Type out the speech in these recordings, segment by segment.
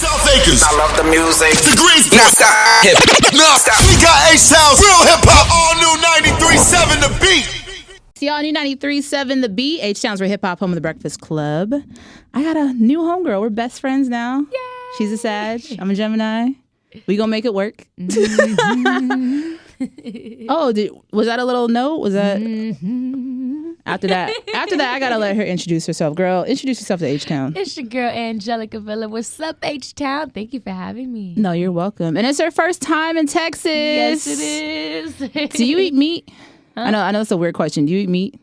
South Acres. I love the music. The Greensboro. Now stop. Now stop. We got H-Town's real hip hop. All new 93.7 The Beat. See y'all new 93.7 The Beat. H-Town's Real Hip Hop, home of the Breakfast Club. I got a new homegirl. We're best friends now. Yay. She's a Sag. I'm a Gemini. We gonna make it work. Mm-hmm. Oh, was that a little note? Was that after that? After that, I gotta let her introduce herself. Girl, introduce yourself to H-Town. It's your girl Angelica Vila. What's up, H-Town? Thank you for having me. No, you're welcome. And it's her first time in Texas. Yes, it is. Do you eat meat? Huh? I know it's a weird question. Do you eat meat?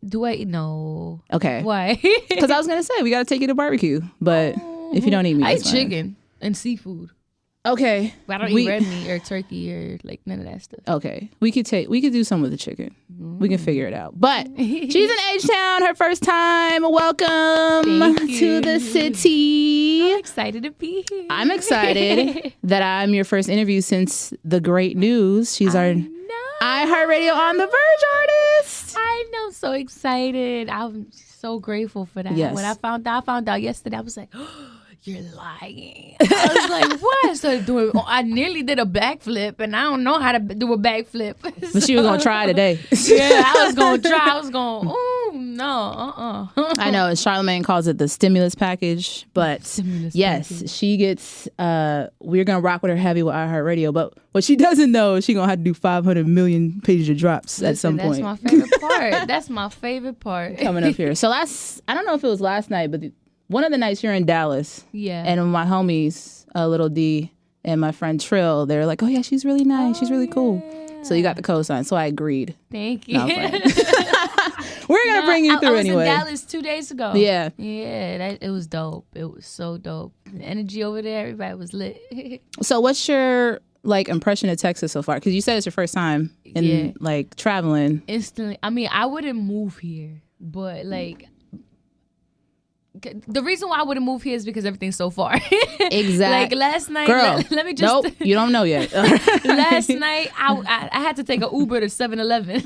Do I? No. Okay. Why? Because I was gonna say we gotta take you to barbecue, but if you don't eat meat, I eat that's fine. chicken and seafood. Okay. But I don't eat red meat or turkey or like none of that stuff. Okay. We could do some with the chicken. We can figure it out. But she's in H-Town, her first time. Welcome to the city. I'm excited to be here. I'm excited that I'm your first interview since the great news. She's our iHeartRadio on the Verge artist. I know, so excited. I'm so grateful for that. Yes. When I found out yesterday, I was like, you're lying. I was like, what? I started doing, I nearly did a backflip, and I don't know how to do a backflip. But she was going to try today. Yeah, I was going to try. I was going, oh, no, I know, Charlamagne calls it the stimulus package, but package. She gets, we're going to rock with her heavy with iHeartRadio, but what she doesn't know is she's going to have to do 500 million pages of drops at some point. That's my favorite part. That's my favorite part. Coming up here. So I don't know if it was last night, but one of the nights you're in Dallas. Yeah. And my homies, Little D and my friend Trill, they're like, oh yeah, she's really nice. She's really cool. So you got the cosign. So I agreed. Thank you. No, we're going to bring you through anyway. I was in Dallas 2 days ago. Yeah. Yeah, it was dope. It was so dope. The energy over there, everybody was lit. So what's your impression of Texas so far? Because you said it's your first time in traveling. Instantly. I mean, I wouldn't move here, but the reason why I wouldn't move here is because everything's so far. Exactly. Last night, girl, let me just. Nope, you don't know yet. Last night, I had to take an Uber to 7-Eleven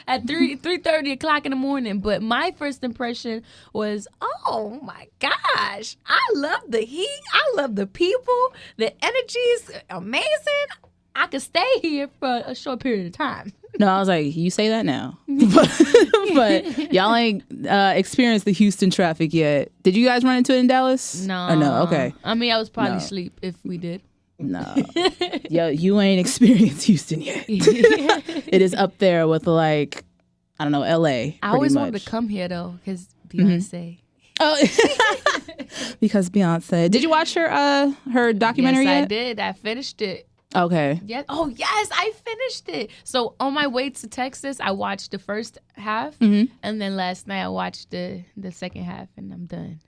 at 3:30 o'clock in the morning. But my first impression was, oh my gosh, I love the heat. I love the people. The energy is amazing. I could stay here for a short period of time. No, I was like, you say that now. but y'all ain't experienced the Houston traffic yet. Did you guys run into it in Dallas? No. Or no? Okay. I mean, I was probably asleep if we did. No. Yo, you ain't experienced Houston yet. It is up there with I don't know, LA. I always wanted to come here though, because Beyonce. Oh, because Beyonce. Did you watch her documentary yet? Yes, I did. I finished it. Okay. Yes. Oh, yes, I finished it. So on my way to Texas, I watched the first half, and then last night I watched the second half, and I'm done.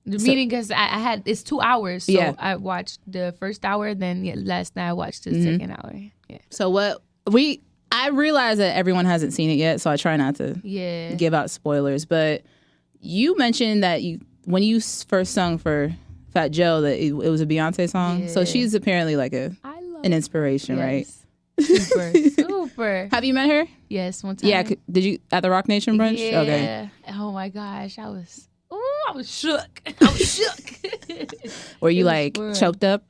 Meaning because I it's 2 hours, so I watched the first hour, then last night I watched the second hour. Yeah. So I realize that everyone hasn't seen it yet, so I try not to give out spoilers. But you mentioned that when you first sung for Fat Joe, that it was a Beyonce song. Yeah. So she's apparently an inspiration, right? Super. Have you met her? Yes, one time. Yeah. Did you at the Rock Nation brunch? Yeah. Okay. Oh my gosh, I was shook. Were you choked up?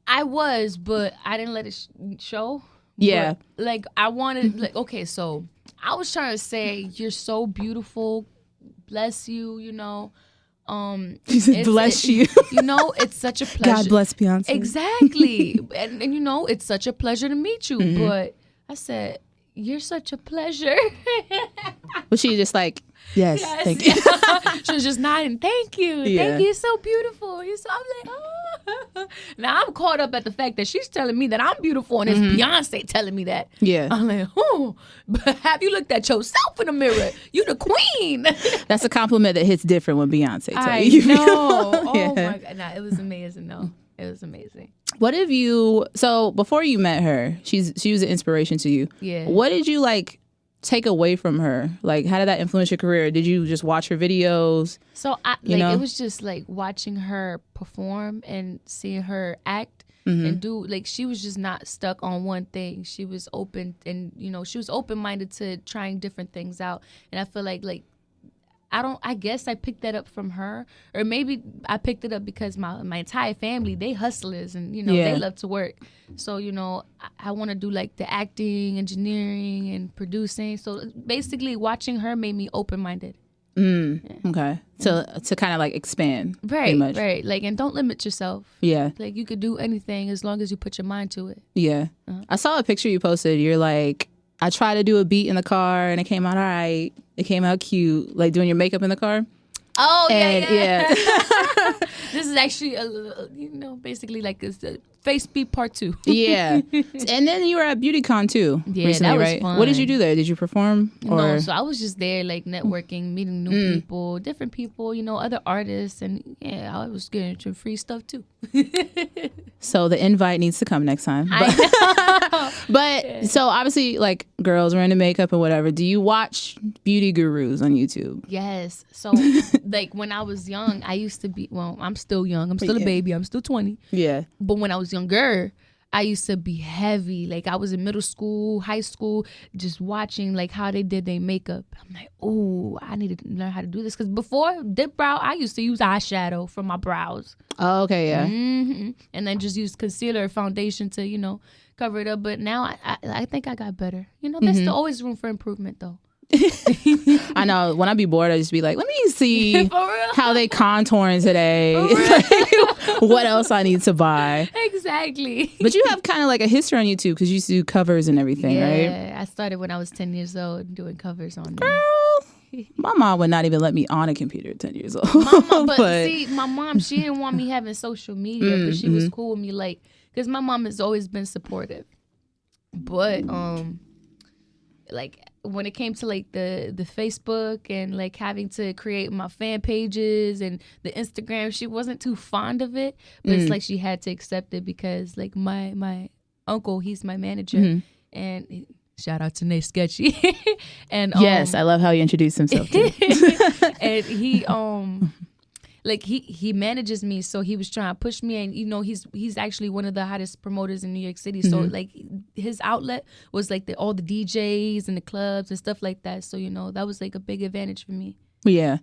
I was, but I didn't let it show. Yeah. But, I wanted okay, so I was trying to say you're so beautiful, bless you, you know. She said, bless you. You know, it's such a pleasure. God bless Beyonce. Exactly. and you know, it's such a pleasure to meet you. But I said, you're such a pleasure. Was she just yes, thank you. She was just nodding, thank you. Yeah. Thank you, you're so beautiful. I'm like, oh. Now I'm caught up at the fact that she's telling me that I'm beautiful and it's Beyonce telling me that. Yeah. I'm like, oh, but have you looked at yourself in the mirror? You the queen. That's a compliment that hits different when Beyonce tells you. I know. Oh Yeah. my God. Nah, it was amazing though. It was amazing. What have you, so before you met her, she was an inspiration to you. Yeah. What did you take away from her? How did that influence your career? Did you just watch her videos? So it was just watching her perform and seeing her act and do, she was just not stuck on one thing. She was open and, she was open-minded to trying different things out. And I feel like I guess I picked that up from her, or maybe I picked it up because my entire family, they hustlers, and they love to work. So I want to do like the acting, engineering, and producing. So basically, watching her made me open-minded. Okay. So to kind of like expand. Right, right. Like, and don't limit yourself. Yeah. Like, you could do anything as long as you put your mind to it. Yeah. I saw a picture you posted. You're like, I tried to do a beat in the car and it came out all right. It came out cute. Like doing your makeup in the car. Oh, yeah. This is actually, basically like a face beat part 2. Yeah. And then you were at BeautyCon too recently, that was right? fun. What did you do there? Did you perform? No, so I was just there like networking, meeting new people, different people, other artists. And yeah, I was getting some free stuff too. So the invite needs to come next time. But so obviously like girls are into makeup and whatever. Do you watch beauty gurus on YouTube? Yes. So like when I was young, I used to be, well, I'm still young. I'm still a baby. I'm still 20. Yeah. But when I was younger, I used to be heavy. Like I was in middle school, high school, just watching like how they did their makeup. I'm like, oh, I need to learn how to do this. Because before dip brow, I used to use eyeshadow for my brows. Oh, okay, yeah. And then just use concealer or foundation to, cover it up. But now I think I got better. There's still always room for improvement though. I know. When I be bored, I just be like, let me see how they contouring today. What else I need to buy. Exactly. But you have kind of like a history on YouTube because you used to do covers and everything, right? Yeah, I started when I was 10 years old doing covers on there. Girl, my mom would not even let me on a computer at 10 years old. But see, my mom, she didn't want me having social media, but she was cool with me, like, because my mom has always been supportive. But, like, when it came to like the Facebook and like having to create my fan pages and the Instagram, she wasn't too fond of it, but it's like she had to accept it because like my uncle, he's my manager, and shout out to Nate Sketchy. And yes, I love how he introduced himself too. And he like he manages me, so he was trying to push me, and he's actually one of the hottest promoters in New York City. So like his outlet was like all the DJs and the clubs and stuff like that. So that was like a big advantage for me. Yeah.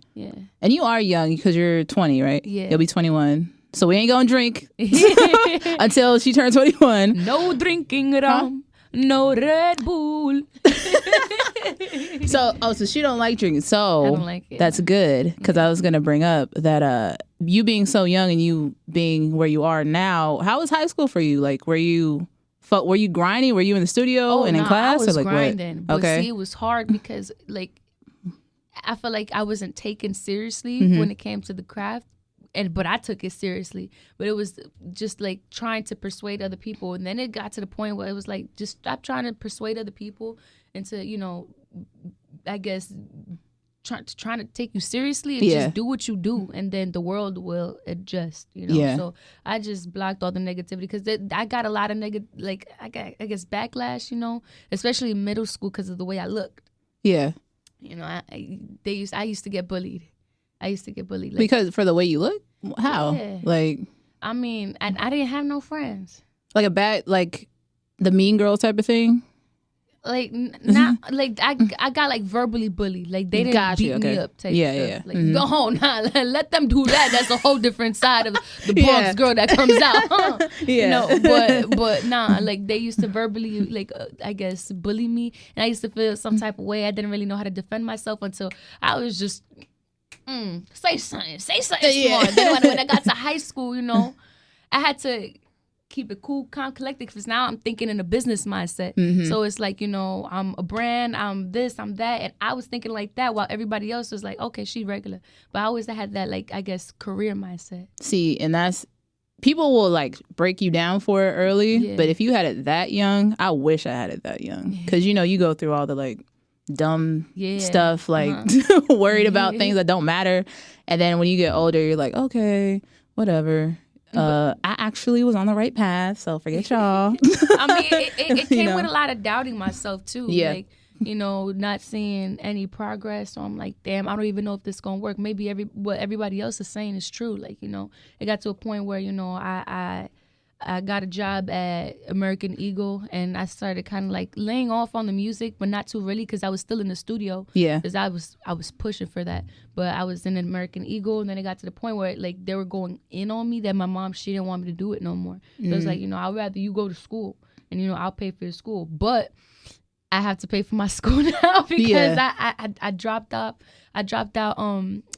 And you are young because you're 20, right? Yeah. You'll be 21. So we ain't gonna drink until she turns 21. No drinking at all. No Red Bull. So she don't like drinking. So I don't like it. That's good, because I was gonna bring up that you being so young and you being where you are now. How was high school for you? Like, were you grinding? Were you in the studio and in class? I was or like grinding. What? But see, it was hard because like I felt like I wasn't taken seriously when it came to the craft. But I took it seriously. But it was just like trying to persuade other people. And then it got to the point where it was like, just stop trying to persuade other people into, I guess, trying to take you seriously and just do what you do. And then the world will adjust, Yeah. So I just blocked all the negativity because I got a lot of I guess backlash, especially in middle school because of the way I looked. Yeah. I used to get bullied. Like, because for the way you look? How? Yeah. Like, I mean, I didn't have no friends. Like a bad, like the mean girl type of thing? Like, not, like, I got, like, verbally bullied. Like, they didn't beat me up type stuff. Yeah. Like, go home. Nah, let them do that. That's a whole different side of the Bronx girl that comes out. But nah, like, they used to verbally, like, I guess, bully me. And I used to feel some type of way. I didn't really know how to defend myself until I was just... say something smart. Then when I got to high school, I had to keep it cool, calm, collected, because now I'm thinking in a business mindset. So it's like, I'm a brand, I'm this, I'm that, and I was thinking like that while everybody else was like, okay, she regular. But I always had that, like, I guess, career mindset. See, and that's, people will like break you down for it early, but if you had it that young, I wish I had it that young, because you go through all the like dumb stuff, like worried about things that don't matter, and then when you get older you're like, okay, whatever, I actually was on the right path, so forget y'all. I mean, it came with a lot of doubting myself too. Like, not seeing any progress, so I'm like, damn, I don't even know if this gonna work. Maybe what everybody else is saying is true. Like, it got to a point where I I got a job at American Eagle, and I started kind of like laying off on the music, but not too really, because I was still in the studio. Yeah. Because I was pushing for that, but I was in American Eagle, and then it got to the point where like they were going in on me that my mom, she didn't want me to do it no more. So it was like, I'd rather you go to school, and I'll pay for your school, but I have to pay for my school now because I dropped out. I dropped out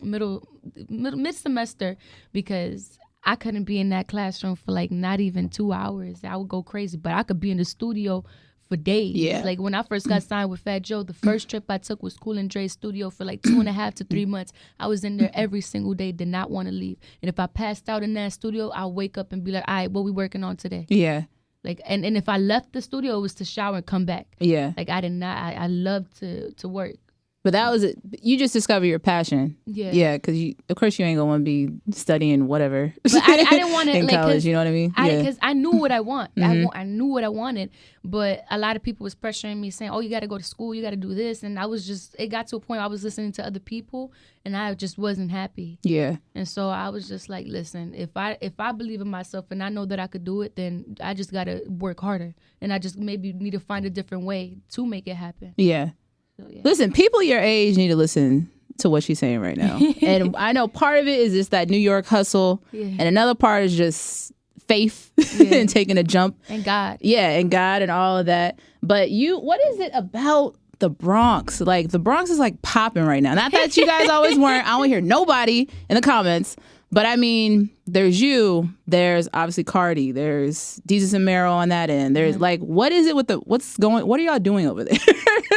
mid semester because I couldn't be in that classroom for like not even 2 hours. I would go crazy, but I could be in the studio for days. Yeah. Like when I first got signed with Fat Joe, the first trip I took was Cool and Dre's studio for like 2.5 to 3 months. I was in there every single day, did not want to leave. And if I passed out in that studio, I'll wake up and be like, all right, what we working on today? Yeah. Like, and if I left the studio, it was to shower and come back. Yeah. Like I did not, I love to work. But that was it. You just discovered your passion. Yeah. Yeah, because of course you ain't going to want to be studying whatever. But I didn't want to, in like, college, you know what I mean? Because I knew what I want. I knew what I wanted. But a lot of people was pressuring me saying, oh, you got to go to school. You got to do this. And I was just, it got to a point I was listening to other people and I just wasn't happy. Yeah. And so I was just like, listen, if I believe in myself and I know that I could do it, then I just got to work harder. And I just maybe need to find a different way to make it happen. Yeah. So, yeah. Listen, people your age need to listen to what she's saying right now. And I know part of it is just that New York hustle. Yeah. And another part is just faith and taking a jump. And God. Yeah, and God and all of that. But what is it about the Bronx? Like, the Bronx is like popping right now. Not that you guys always weren't. I don't hear nobody in the comments. But I mean, there's you, there's obviously Cardi, there's Jesus and Mero on that end. There's like, what is it with what are y'all doing over there?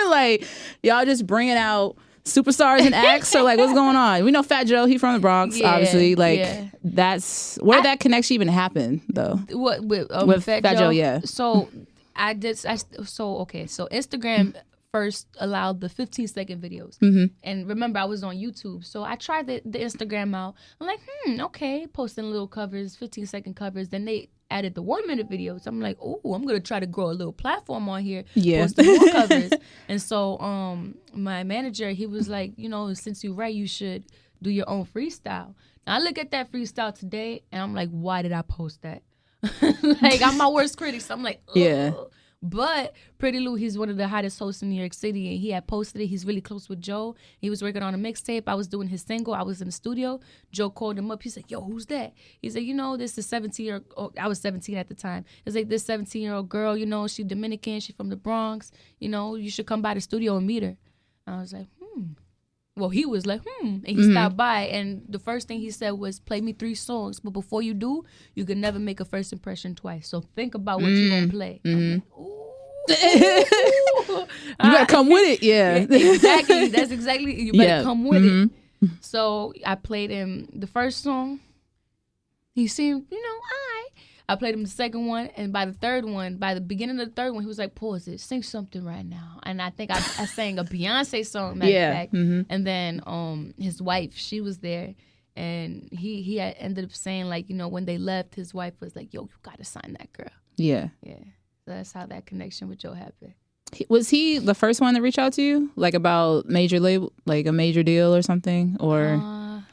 Like, y'all just bringing out superstars and acts, or like, what's going on? We know Fat Joe, he from the Bronx, obviously. Like, that's where that connection even happened, though. What with Fat Joe? Yeah. So so Instagram first allowed the 15-second videos. And remember, I was on YouTube. So I tried the Instagram out. I'm like, okay, posting little covers, 15-second covers. Then they added the 1-minute videos. I'm like, oh, I'm going to try to grow a little platform on here. Yeah. Posting more covers. And so my manager, he was like, since you write, you should do your own freestyle. Now I look at that freestyle today, and I'm like, why did I post that? Like, I'm my worst critic. So I'm like, ugh. Yeah. But Pretty Lou, he's one of the hottest hosts in New York City, and he had posted it. He's really close with Joe. He was working on a mixtape. I was doing his single. I was in the studio. Joe called him up. He's like, yo, who's that? He's like, this is 17-year-old. I was 17 at the time. He's like, this 17-year-old girl, she Dominican. She from the Bronx. You should come by the studio and meet her. I was like, Well, he was like, And he stopped by, and the first thing he said was, play me 3 songs. But before you do, you can never make a first impression twice. So think about what you're going to play. I'm like, ooh. You better come with it. Yeah. Exactly. That's exactly. You better come with it. So I played him the first song. He seemed, I played him the second one, and by the beginning of the third one, he was like, pause it, sing something right now. And I think I sang a Beyonce song, matter of fact. And then his wife, she was there, and he had ended up saying, like, when they left, his wife was like, yo, you got to sign that girl. Yeah. Yeah. So that's how that connection with Joe happened. Was he the first one to reach out to you, like about major label, like a major deal or something, or?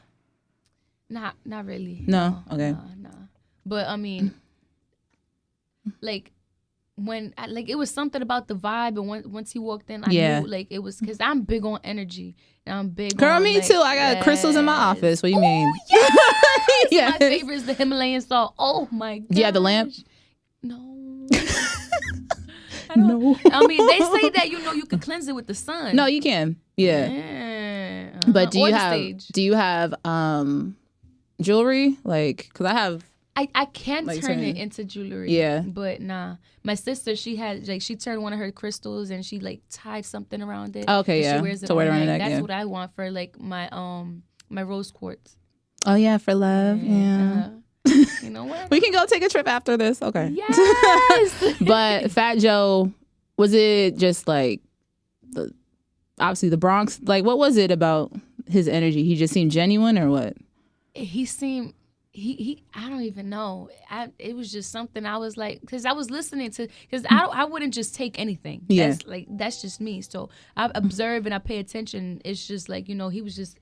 Not really. No. Okay. No. But I mean, like when it was something about the vibe, and once he walked in, I knew like it was, because I'm big on energy. And I'm big. Girl, on, me too. I got crystals in my office. What do you mean? Yes. Yeah. My favorite is the Himalayan salt. Oh my god. Yeah, the lamp. No. No. I mean, they say that you can cleanse it with the sun. No, you can. Yeah. Yeah. But do Or you the have stage. jewelry? Like, because I have. I can like turn it into jewelry. Yeah. But nah. My sister, she had she turned one of her crystals and she tied something around it. Okay, and yeah. She wears it To wear it all around the night. neck, That's yeah. what I want for my my rose quartz. Oh yeah, for love. Yeah. You know what? We can go take a trip after this. Okay. Yes. But Fat Joe, was it just like obviously the Bronx? Like, what was it about his energy? He just seemed genuine, or what? He seemed. He I don't even know. It was just something I was like, because I was listening to, because I wouldn't just take anything. Yeah. That's just me. So I observe and I pay attention. It's just like, he was just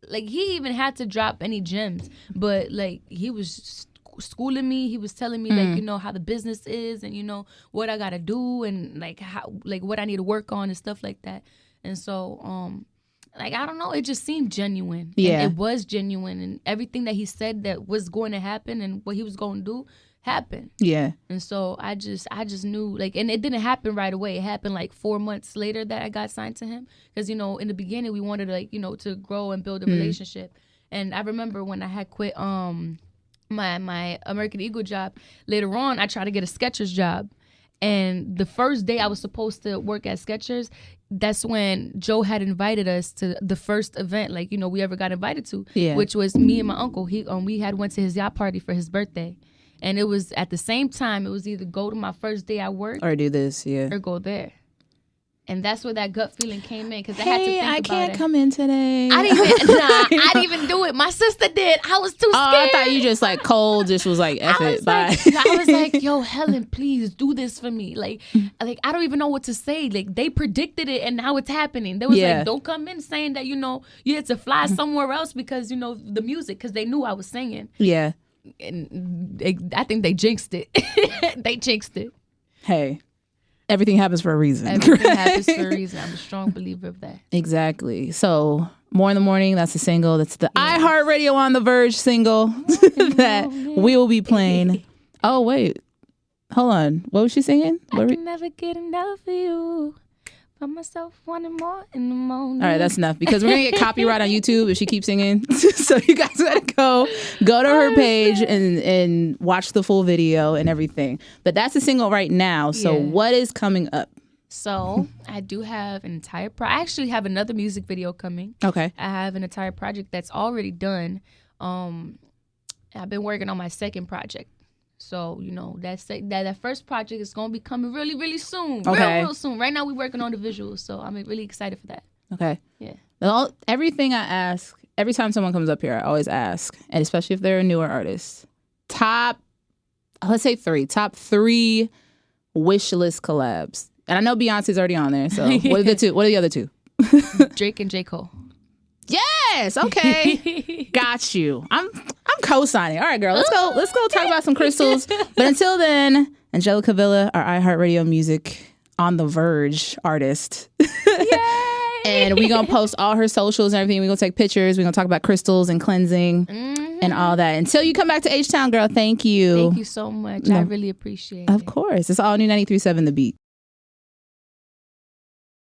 like, he even had to drop any gems, but like he was schooling me. He was telling me like, you know, how the business is and, you know, what I got to do and like how, like what I need to work on and stuff like that. And so, like, I don't know, it just seemed genuine. Yeah. And it was genuine. And everything that he said that was going to happen and what he was going to do happened. Yeah. And so I just knew, like, and it didn't happen right away. It happened like 4 months later that I got signed to him. Because, you know, in the beginning, we wanted, like, you know, to grow and build a relationship. And I remember when I had quit my American Eagle job, later on, I tried to get a Skechers job. And the first day I was supposed to work at Skechers, that's when Joe had invited us to the first event, like, you know, we ever got invited to, which was me and my uncle. We had went to his yacht party for his birthday. And it was at the same time, it was either go to my first day at work or do this, or go there. And that's where that gut feeling came in because I had to think about it. I can't come in today. I didn't even do it. My sister did. I was too scared. I thought you just like cold, just was like, F it, bye. I was like, yo, Helen, please do this for me. Like I don't even know what to say. Like they predicted it and now it's happening. They was like, don't come in saying that, you know, you had to fly somewhere else because, you know, the music, because they knew I was singing. Yeah. And I think they jinxed it. They jinxed it. Hey. Everything happens for a reason. Everything happens for a reason. I'm a strong believer of that. Exactly. So, More in the Morning, that's a single. That's the iHeartRadio on the Verge single that we will be playing. Oh, wait. Hold on. What was she singing? I can never get enough of you. Find myself wanting more in the morning. All right, that's enough because we're going to get copyright on YouTube if she keeps singing. So you guys got to go to her page and watch the full video and everything. But that's a single right now. So what is coming up? So I do have an entire I actually have another music video coming. Okay. I have an entire project that's already done. I've been working on my second project. So, you know, that first project is going to be coming really, really soon. Okay. Real soon. Right now, we're working on the visuals. So, I'm really excited for that. Okay. Yeah. Everything I ask, every time someone comes up here, I always ask, and especially if they're a newer artist, top 3 wish list collabs. And I know Beyonce's already on there. So, what are the other two? Drake and J. Cole. Yes. Okay. Got you. I'm co-signing. All right, girl. Let's go talk about some crystals. But until then, Angelica Vila, our iHeartRadio music on the Verge artist. Yay! And we're going to post all her socials and everything. We're going to take pictures. We're going to talk about crystals and cleansing and all that. Until you come back to H-Town, girl, thank you. Thank you so much. I really appreciate it. Of course. It's all new 93.7 The Beat.